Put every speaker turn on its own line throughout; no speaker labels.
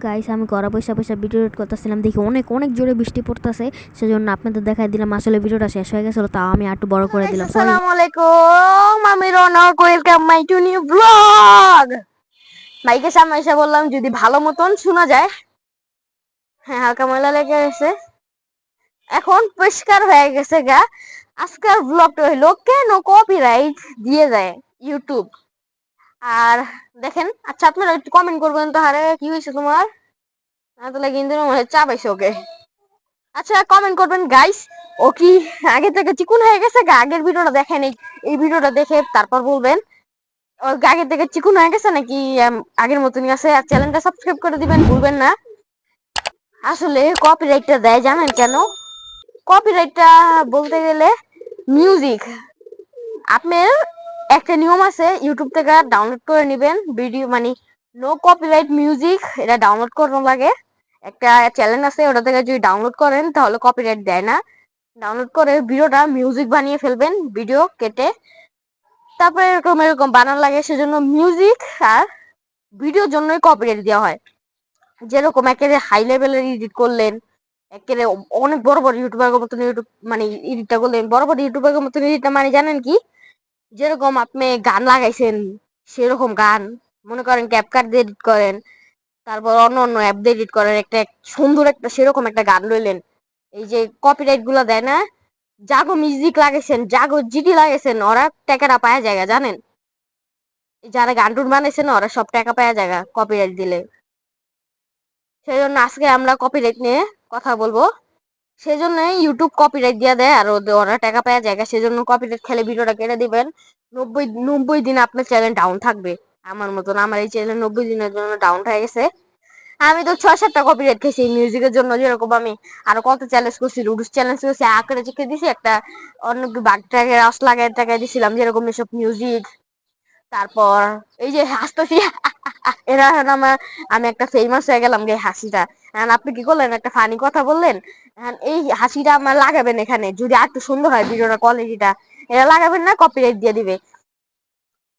Guys আমি ঘরে বসে বসে ভিডিও এডিট করতেছিলাম, দেখি অনেক অনেক জোরে বৃষ্টি পড়তেছে, সেজন্য আপনাদের দেখাই দিলাম। আসলে ভিডিওটা শেষ হয়ে গেছিল, তাও আমি একটু বড় করে দিলাম, সরি।
আসসালামু আলাইকুম, আমি Ronok, welcome my to new blog. মাইকের সামনে এসে বললাম যদি ভালো মতন শোনা যায়। হ্যাঁ, হালকা ময়লা লেগে গেছে, এখন পরিষ্কার হয়ে গেছে গা। আজকের ব্লগটা হইলো কেন কপিরাইট দিয়ে যায় ইউটিউব। আর দেখেন, আচ্ছা আপনারা একটু কমেন্ট করবেন তো, হারে কি হয়েছে তোমার? তাহলে কিন্তু মনে চা পাইছে ওকে। আচ্ছা কমেন্ট করবেন গাইস, ও কি আগে থেকে চিকুন হয়ে গেছে গা? আগের ভিডিওটা দেখেন, এই ভিডিওটা দেখে তারপর বলবেন ও আগে থেকে চিকুন হয়ে গেছে নাকি আগের মতনই আছে। আর চ্যানেলটা সাবস্ক্রাইব করে দিবেন ভুলবেন না। আসলে কপিরাইটটা দেয় জানেন কেন? কপিরাইটটা বলতে গেলে মিউজিক, আপনার একটা নিয়ম আছে, ইউটিউব থেকে ডাউনলোড করে নেবেন ভিডিও, মানে নো কপিরাইট মিউজিক, এটা ডাউনলোড করানো লাগে। একটা চ্যানেল আছে, ওটা থেকে যদি ডাউনলোড করেন তাহলে কপিরাইট দেয় না। ডাউনলোড করে ভিডিওটা মিউজিক বানিয়ে ফেলবেন, ভিডিও কেটে, তারপরে এরকম এরকম বানানো লাগে, সেজন্য মিউজিক আর ভিডিওর জন্যই কপিরাইট দেওয়া হয়। যেরকম একেবারে হাই লেভেলের এডিট করলেন, একেবারে অনেক বড় বড় ইউটিউবার মতন ইউটিউব মানে এডিটটা করলেন, বড় বড় ইউটিউবার মতন এডিটটা মানে জানেন কি? যেরকম আপনি গান লাগাইছেন সেরকম গান, মনে করেন ক্যাপকাট দিয়ে এডিট করেন, তারপর অন্য অন্য অ্যাপ দিয়ে এডিট করেন, একটা সুন্দর একটা সেরকম একটা গান লইলেন, এই যে কপিরাইট গুলা দেয় না, জাগো মিউজিক লাগাইছেন, জাগো জিডি লাগাইছেন, ওরা টাকাটা পায় জায়গা জানেন? যারা গান টুন বানাইছে না, ওরা সব টাকা পায় জায়গা কপিরাইট দিলে। সেই জন্য আজকে আমরা কপিরাইট নিয়ে কথা বলবো। সেই জন্য ইউটিউব কপিরাইট দিয়ে দেয়, আর ওরা টাকা পায় জায়গা, সেজন্য কপিরাইট খেলে ভিডিওটা কেটে দিবেন। 90 দিন আপনার চ্যানেল ডাউন থাকবে। আমার মতন আমার এই চ্যানেল 90 দিনের জন্য ডাউন হয়ে গেছে। আমি তো 6-7টা কপিরাইট খেয়েছি মিউজিকের জন্য। যেরকম আমি আরো কত চ্যালেঞ্জ করছি, রুডুস চ্যালেঞ্জ করছি, আঁকড়ে চিকে দিছি একটা, অন্য বাঘটাকে রস লাগাই টাকায় দিছিলাম, যেরকম এসব মিউজিক। তারপর এই যে হাসতেছি এরা এখন আমি একটা ফেমাস হয়ে গেলাম গে হাসিটা। এখন আপনি কি করলেন, একটা ফানি কথা বললেন, এখন এই হাসিটা আমার লাগাবেন এখানে, যদি আর একটু সুন্দর হয় ভিডিওটা কোয়ালিটিটা, এটা লাগাবেন না, কপিরাইট দিয়ে দিবে।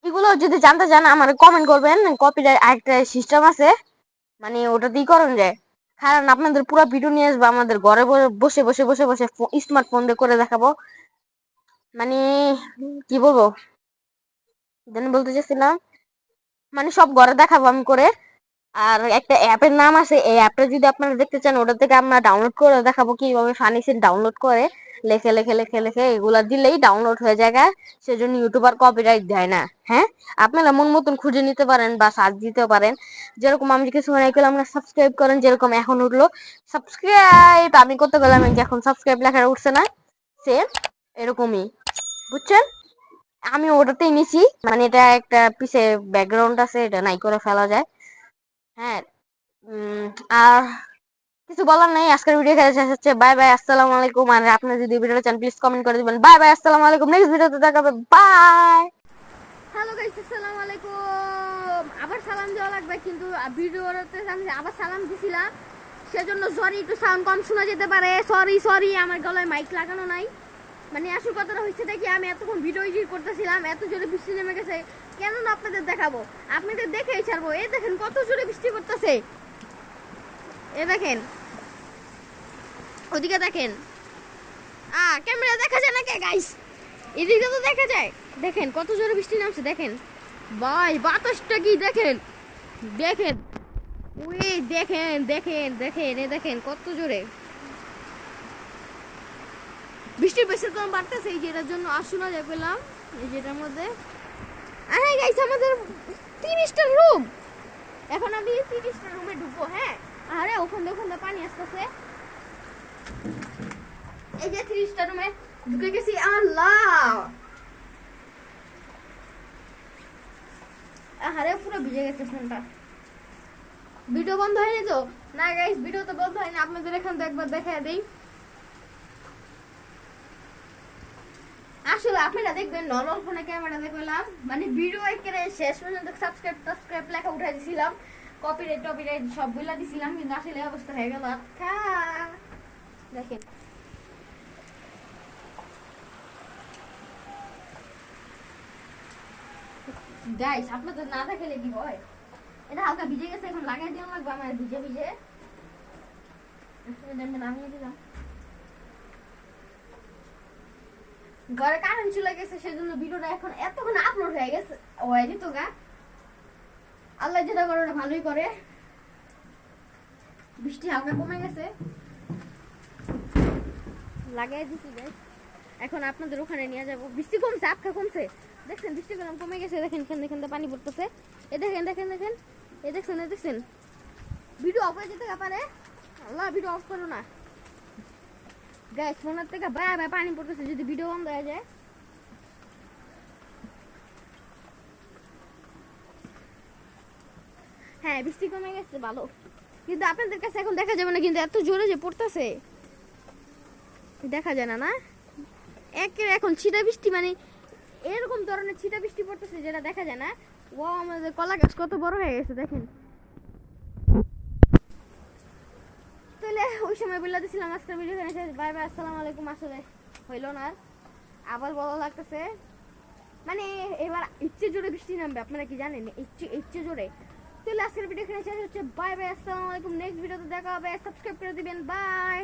এগুলো যদি জানতে চান আমার কমেন্ট করবেন। কপিরাইট আরেকটা সিস্টেম আছে, মানে ওটা দিয়ে করেন যায়, কারণ আপনাদের পুরো ভিডিও নিয়ে আসবো, আমাদের ঘরে বসে বসে বসে বসে স্মার্টফোন দিয়ে করে দেখাবো। মানে কি বলবো জানি বলতে চাচ্ছিলাম, মানে সব ঘরে দেখাবো আমি করে। আর একটা অ্যাপের নাম আছে, এই অ্যাপটা যদি আপনারা দেখতে চান, ওটা থেকে আমরা ডাউনলোড করে দেখাবো কিভাবে ফানি সিন ডাউনলোড করে লেখে লেখে লেখে লেখে এগুলা দিলেই ডাউনলোড হয়ে যায়। সেজন্য ইউটিউবার কপিরাইট দেয় না। হ্যাঁ, আপনারা মন মতন খুঁজে নিতে পারেন বা সার্চ দিতে পারেন। যেরকম আমি কিছু মনে করলাম আমরা সাবস্ক্রাইব করেন, যেরকম এখন উঠলো সাবস্ক্রাইব, আমি করতে গেলাম এখন সাবস্ক্রাইব লেখা উঠছে না, সেম এরকমই, বুঝছেন? আমি ওটাতেই নিছি, মানে এটা একটা পিছে ব্যাকগ্রাউন্ড আছে, এটা নাই করে ফেলা যায়। হ্যাঁ, আর কিছু বলার নাই। আজকের ভিডিও খেলে শেষ হচ্ছে, বাই বাই, আসসালামু আলাইকুম। আর আপনি যদি ভিডিওটা চান প্লিজ কমেন্ট করে দিবেন। বাই বাই, আসসালামু আলাইকুম, নেক্সট ভিডিওতে দেখা হবে, বাই।
হ্যালো গাইস, আসসালামু আলাইকুম। আবার সালাম দেওয়া লাগবে, কিন্তু ভিডিওতে আমি আবার সালাম দিছিলাম, সেজন্য সরি, একটু সাউন্ড কম শোনা যেতে পারে, সরি সরি। আমার গলায় মাইক লাগানো নাই। মানে আসল কথাটা হচ্ছে দেখি, আমি এতক্ষণ ভিডিও এডিট করতেছিলাম, এত জোরে বৃষ্টি নেমে গেছে, কেন না আপনাদের দেখাবো, আপনাদের দেখেই ছাড়বো। এই দেখেন কত জোরে বৃষ্টি পড়তেছে, এ দেখেন, ওদিকে দেখেন, ক্যামেরা দেখা যায় না কে গাইস? এদিকে তো দেখা যায়, দেখেন কত জোরে বৃষ্টি নামছে, দেখেন ভাই, বাতাসটা কি দেখেন, দেখেন, ওই দেখেন দেখেন দেখেন, এ দেখেন কত জোরে বৃষ্টির প্রেসার কম বাড়তেছে, এই যেটার জন্য আসুন যায় পেলাম, এই যেটার মধ্যে। হ্যাঁ গাইস, আমাদের 30টা রুম, এখন আমি 30টা রুমে ঢুকবো। হ্যাঁ, আরে ওখান ওখানে পানি আসতেছে, এই যে 30টা রুমে ঢুকে গেছি। আল্লাহ, আরে পুরো ভিজে গেছে ফোনটা। ভিডিও বন্ধ হয়নি তো? না গাইস, ভিডিও তো বন্ধ হয়নি, আপনাদের এখান থেকে একবার দেখায় দেই। আসলে আপনারা দেখবেন নর্মাল ফোনে ক্যামেরা দেখলাম, মানে ভিডিও একেবারে শেষ পর্যন্ত সাবস্ক্রাইব টাবস্ক্রাইব লেখা উঠাই দিছিলাম, কপিরাইট টপিরাইট সবগুলা দিছিলাম, কিন্তু আসলে অবস্থা হয়ে গেল দেখেন। গাইস আপনাদের না দেখালে কি হয়? এটা হালকা ভিজে গেছে, এখন লাগাই দেওয়া লাগবে আমার ভিজে ভিজে। এটা আমি নামিয়ে দিলাম। ঘরে কারেন্ট চলে গেছে, সেজন্য ভিডিওটা এখন এতক্ষণ আপলোড হয়ে গেছে, হয়ে যেত গা। আল্লাহ যেটা করে ওটা ভালোই করে। বৃষ্টি হালকা কমে গেছে, লাগাই দিচ্ছি গাইস। এখন আপনাদের ওখানে নিয়ে যাবো। বৃষ্টি কমছে, আপকা কমছে, দেখছেন বৃষ্টি কমে গেছে। দেখেন এখান থেকে পানি পড়তেছে, এ দেখেন দেখেন দেখেন, এ দেখছেন এ দেখছেন। ভিডিও অফ হয়ে যেতে পারে, আল্লাহ ভিডিও অফ করো না গাইস। ফোনের থেকে বায় বায় পানি পড়তেছে, যদি ভিডিও বন্ধ হয়ে যায়। হ্যাঁ বৃষ্টি কমে গেছে ভালো, কিন্তু আপনাদের কাছে এখন দেখা যাবে না, কিন্তু এত জোরে যে পড়তেছে দেখা যায় না। না একের এখন ছিটা বৃষ্টি, মানে এরকম ধরনের ছিটা বৃষ্টি পড়তেছে যেটা দেখা যায় না। ও আমাদের কলা গাছ কত বড় হয়ে গেছে দেখেন। তাহলে ওই সময় বলে দিয়েছিলাম আজকের ভিডিও এখানে শেষ। বাই বাই, আসসালামু আলাইকুম। আসলে হইল না, আবার ভালো লাগতেছে, মানে এবার ইচ্ছে জোরে বৃষ্টি নামবে, আপনারা কি জানেন? ইচ্ছে জোরে। তাহলে আজকের ভিডিও এখানে শেষ হচ্ছে। বাই বাই, আসসালামু আলাইকুম। নেক্সট ভিডিওতে দেখা হবে, সাবস্ক্রাইব করে দিবেন। বাই।